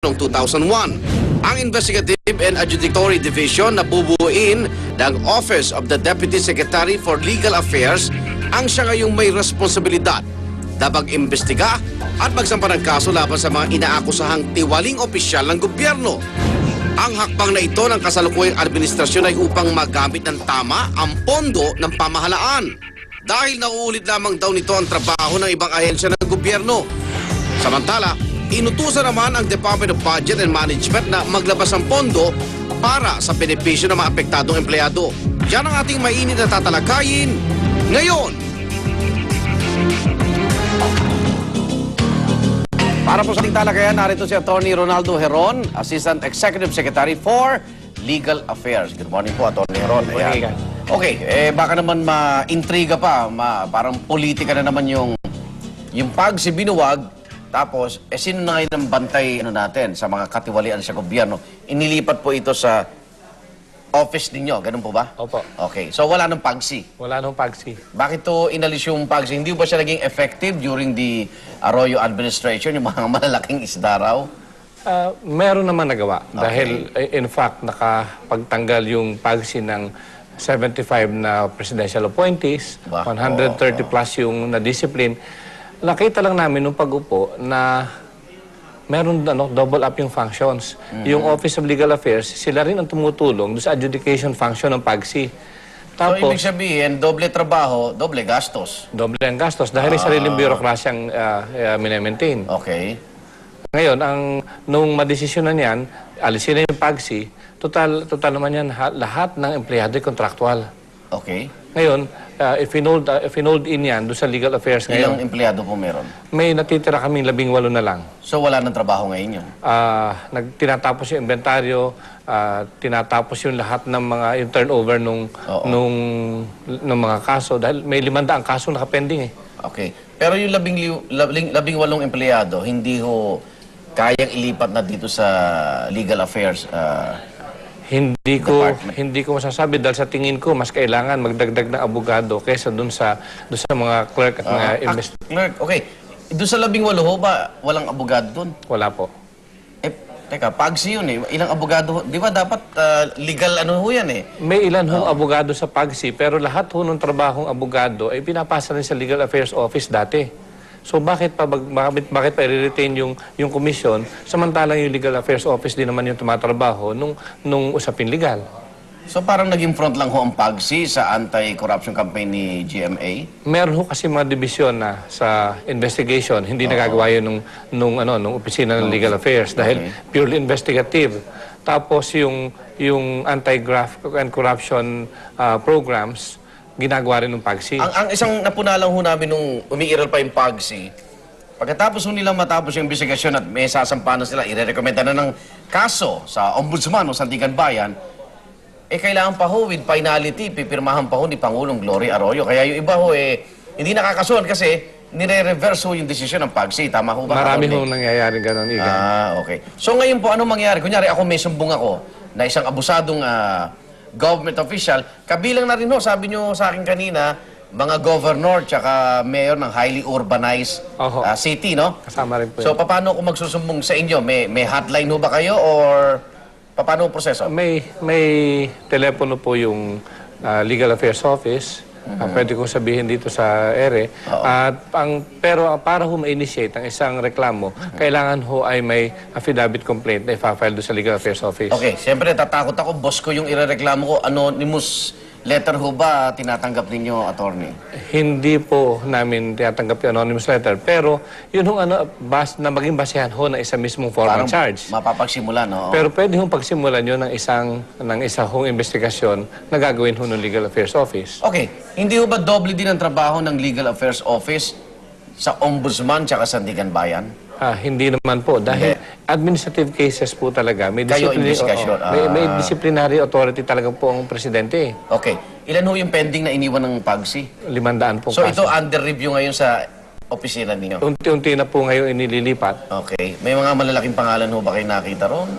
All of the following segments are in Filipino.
noong 2001. Ang Investigative and Adjudicatory Division na bubuuin ng Office of the Deputy Secretary for Legal Affairs ang siya ngayong may responsibilidad na mag-imbestiga at magsampa ng kaso laban sa mga inaakusahang tiwaling opisyal ng gobyerno. Ang hakbang na ito ng kasalukuyang administrasyon ay upang magamit ng tama ang pondo ng pamahalaan dahil nauulit lamang daw nito ang trabaho ng ibang ahensya ng gobyerno. Samantala, inutusan naman ang Department of Budget and Management na maglabas ng pondo para sa benepisyo ng mga apektadong empleyado. Yan ang ating mainit na tatalakayin ngayon. Para po sa ating talakayan, narito si Atty. Ronaldo Heron, Assistant Executive Secretary for Legal Affairs. Good morning po, Atty. Heron. Ayan. Okay, baka naman ma-intriga pa, parang politika na naman yung PAGSI binuwag, tapos sino na ngayon ang bantay natin sa mga katiwalian sa gobyerno? Inilipat po ito sa office ninyo, ganun po ba? Opo. Okay, so wala nang PAGSI? Wala nang PAGSI. Bakit to inalis yung PAGSI? Hindi ba siya naging effective during the Arroyo administration, yung mga malalaking isda raw? Meron naman nagawa. Okay. Dahil, in fact, nakapagtanggal yung PAGSI ng 75 na presidential appointees, 130 plus yung na-discipline. Nakita lang namin nung pag-upo na meron double up yung functions. Yung Office of Legal Affairs, sila rin ang tumutulong sa adjudication function ng PAGSI. Tapos, so, ibig sabihin, doble trabaho, doble gastos. Doble ang gastos dahil sariling bureaucrasyang minemaintain. Okay. Ngayon, nung madesisyon na niyan, alisin na yung PAGSI, total naman yan, lahat ng empleyado ay contractual. Okay. Ngayon, if inold in yan doon sa legal affairs ngayon. Ilang empleyado po meron? May natitira kaming 18 na lang. So wala nang trabaho ngayon yun? Tinatapos yung inventaryo, tinatapos yung lahat ng mga yung turnover nung mga kaso. Dahil may 500 kaso nakapending eh. Okay. Pero yung 18 empleyado, hindi ho kayang ilipat na dito sa legal affairs Hindi ko masasabi dahil sa tingin ko mas kailangan magdagdag ng abogado kaysa doon sa mga clerk at mga clerk. Okay. Doon sa 18 ho ba walang abogado doon? Wala po. Teka, PAGSI yun eh. Ilang abogado, di ba dapat legal ho yan eh? May ilan hong abogado sa PAGSI pero lahat ho ng trabahong abogado ay pinapasa rin sa Legal Affairs Office dati. So bakit pa i-retain yung komisyon samantalang yung Legal Affairs Office din naman yung tumatrabaho nung usapin legal? So parang naging front lang ho ang PAGSI sa anti-corruption campaign ni GMA? Meron ho kasi mga dibisyon na sa investigation, hindi nagagawa yun nung opisina ng Legal Affairs dahil purely investigative. Tapos yung anti-graft and corruption programs, ginagawa rin ng PAGSI. Ang isang napunalang ho namin nung umiiral pa yung PAGSI, pagkatapos ho nilang matapos yung investigasyon at may sasampa na sila, irerekomenda na ng kaso sa Ombudsman o Sandigan Bayan, kailangan pa ho with finality, pipirmahan pa ho ni Pangulong Glory Arroyo. Kaya yung iba ho hindi nakakasuhan kasi nire-reverse ho yung desisyon ng PAGSI. Tama ho ba? Marami ho nangyayari gano'n, Igan. Okay. So ngayon po, anong mangyayari? Kunyari ako may sumbong ako na isang abusadong government official, kabilang na rin ho, sabi nyo sa akin kanina, mga governor tsaka mayor ng highly urbanized city, no? Kasama rin po. So, paano kung magsusumbong sa inyo? May hotline ho ba kayo or paano ang proseso? May telepono po yung Legal Affairs Office. Pwede kong sabihin dito sa ere. Pero para ho ma-initiate ang isang reklamo, kailangan ho ay may affidavit complaint na ipa-file doon sa Legal Affairs Office. Okay, siyempre tatakot ako, boss ko yung irereklamo ko. Anonymous letter ho ba tinatanggap ninyo, attorney? Hindi po namin tinatanggap yung anonymous letter. Pero yun hong na maging basehan ho ng isa mismong formal charge. Mapapagsimulan, no? Pero pwede hong pagsimulan yun ng isa hong investigasyon na gagawin ho ng Legal Affairs Office. Okay. Hindi ho ba doble din ang trabaho ng Legal Affairs Office sa Ombudsman tsaka Sandigan Bayan? Hindi naman po. Dahil administrative cases po talaga. May disciplinary authority talaga po ang presidente. Okay. Ilan ho yung pending na iniwan ng PAGSI? 500 po. So ito under review ngayon sa opisina ninyo? Unti-unti na po ngayon inililipat. Okay. May mga malalaking pangalan ho ba kayo nakita ron?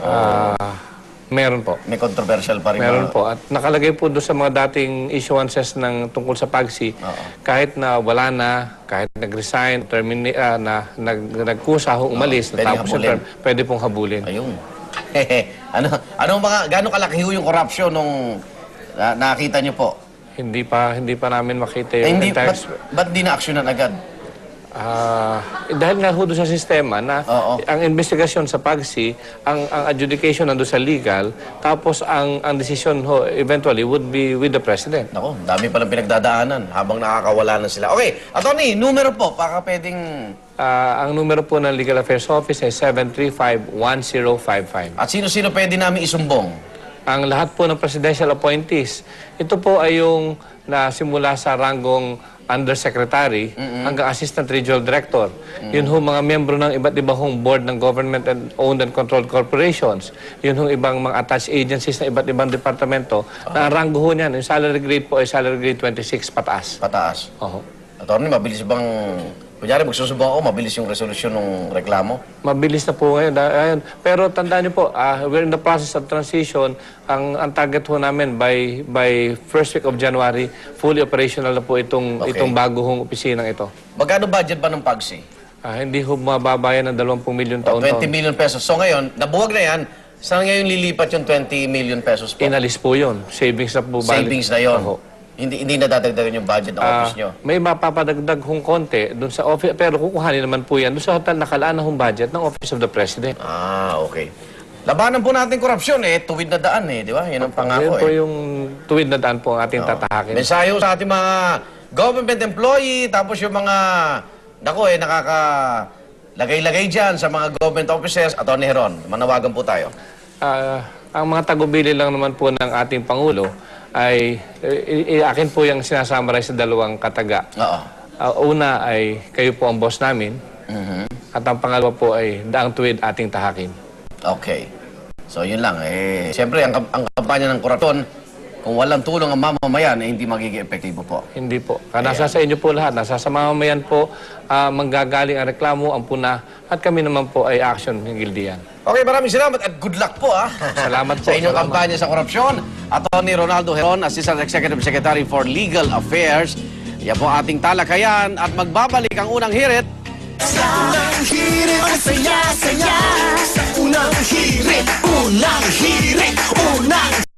Meron po. May controversial pa rin. Meron po. At nakalagay po doon sa mga dating issuances ng tungkol sa PAGSI, kahit na wala na, kahit nag-resign, nagkusa, umalis, pwede natapos yung term, habulin. pwede pong habulin. Ayun. Gano'ng kalaki ho yung corruption nung nakita niyo po? Hindi pa namin makita yung entire... Ba't di na-actionan agad? Dahil nga ho doon sa sistema na ang investigasyon sa PAGSI, ang adjudication nandun sa legal, tapos ang decision ho eventually would be with the President. Nako, dami palang pinagdadaanan habang nakakawala na sila. Okay, attorney, numero po, baka pwedeng... Ang numero po ng Legal Affairs Office ay 735-1055. At sino-sino pwede namin isumbong? Ang lahat po ng presidential appointees, ito po ay yung nasimula sa ranggong undersecretary hanggang assistant regional director. Yun ho mga miyembro ng iba't ibang board ng government and owned and controlled corporations. Yun ho ibang mga attached agencies na iba't ibang departamento. Na ang ranggo ho niyan, yung salary grade po ay salary grade 26 pataas. Pataas. Oho. Attorney, mabilis bang... Kunyari, magsusumbong ako, mabilis yung resolusyon ng reklamo? Mabilis na po ngayon. Ayun. Pero tandaan niyo po, we're in the process of transition. Ang target ho namin by first week of January, fully operational na po itong bago hong opisinang ito. Magkano budget ba ng PAGSI? Hindi ho mababayan ng 20 milyon taon-taon. 20 million pesos. So ngayon, nabuwag na yan, saan ngayon lilipat yung 20 million pesos po? Inalis po yun. Savings na po balik. Savings na yun. Oho. Hindi na dadagdagan yung budget ng office nyo. May mapapadagdag hong konti doon sa office, pero kukuhanin naman po yan doon sa hotel nakalaan na hong budget ng Office of the President. Okay. Labanan po natin korupsyon tuwid na daan di ba? Yan ang pangako Yan po yung tuwid na daan po ang ating tatahakin. Mensahe sa ating mga government employee, tapos yung mga, nakaka-lagay-lagay dyan sa mga government officers. Atty. Heron, manawagan po tayo. Ang mga tagubili lang naman po ng ating Pangulo ay akin po yung sinasummarize sa dalawang kataga. Una ay kayo po ang boss namin. At ang pangalawa po ay daang tuwid ating tahakin. Okay. So yun lang. Siyempre, ang kampanya ng korupsyon, kung walang tulong ang mamamayan, hindi magiging epektibo po. Hindi po. Nasa sa inyo po lahat. Nasa sa mamamayan po, manggagaling ang reklamo, ang puna, at kami naman po ay action ng gildian. Okay, maraming salamat at good luck po Salamat po. sa inyong kampanya sa korupsyon. Atty. Ronaldo Heron, Assistant Executive Secretary for Legal Affairs. Yan po ating talakayan at magbabalik ang unang hirit. Sa unang hirit, ang saya-saya. Sa unang hirit, unang hirit, unang